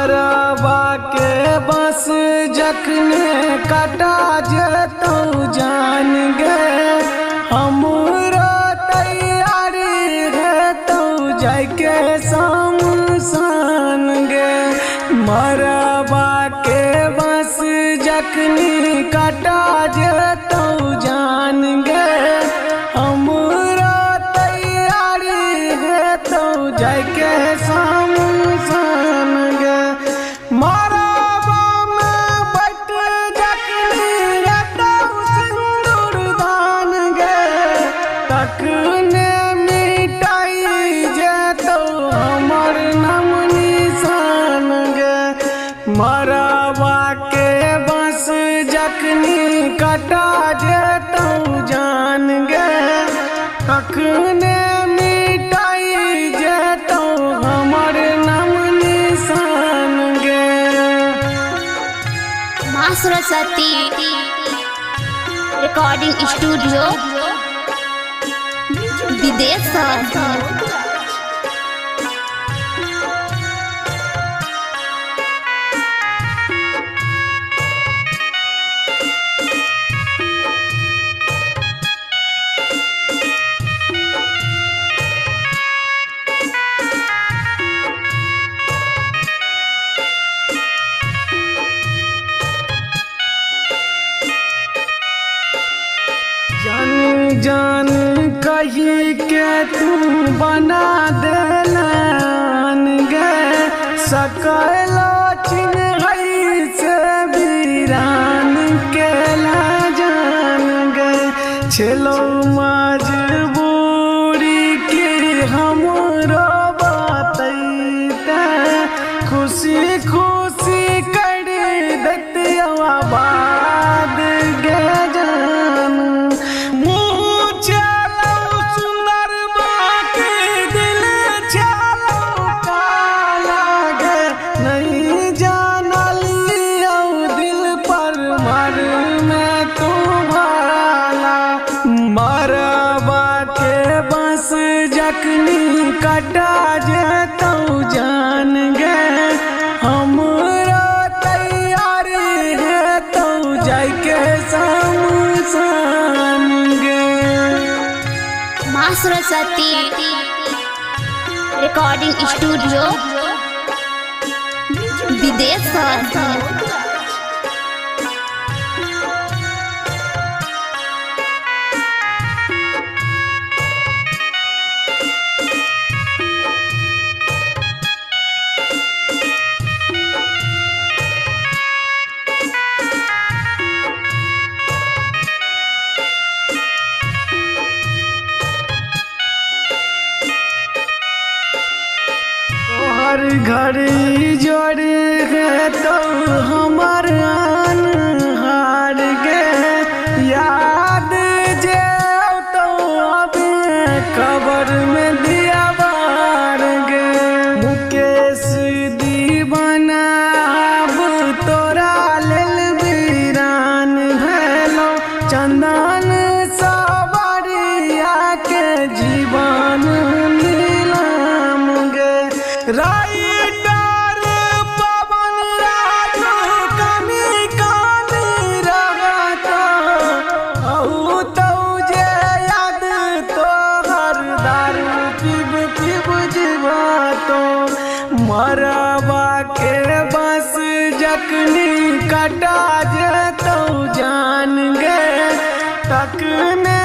मरबा के बस जखने कटा जतौ जान गे हमरो तैयारी रहतौ जाके शमशान गे। मरबा के बस जखनी कटा जतौ जान गे हमरो तैयारी रहतौ जाके शमशान गे। मरबा में बैठ जखनी रहतौ सिंदूर दान गे तखने मिटाई जेतौ हमर नाम निशान गे। मरबा के बस जखनी कटा जेतौ जान गे तखने मिटाई जेतौ हमर नाम निशान गे। माँ सरस्वती रिकॉर्डिंग स्टूडियो विदेश। जान जान कही के तू बना देलन गे सकलो चिन्हई से वीरान केला जान गे। छेलो मजबूरी की हमरो बतैते खुशी खुशी कर देते आबाद गे जान। मुँह चलो सुंदर बाकी दिल चलो काला गे नहीं जानलियो दिल पर मर में तू भाला। मरबा के बस जखनी कटा जेतौ जान गे हमरो तैयारी हेतौ जाके शमशान गे। माँ सरस्वती रिकॉर्डिंग स्टूडियो विदेश। हर घड़ी जोड़ी है तो हमर हार गे याद जे तो अबे खबर में दिया बार गे। मुकेश दीवाना अब तोरा लेल वीरान भेलो चंदन सवरिया के जीवन नीलाम गे। राइटर पवन राजू कमी कानी रहता औ तो जे याद तो हर दारू पीब पीब जीवातो। मरबा के बस जखनी कटा जेतौ जान गे तखने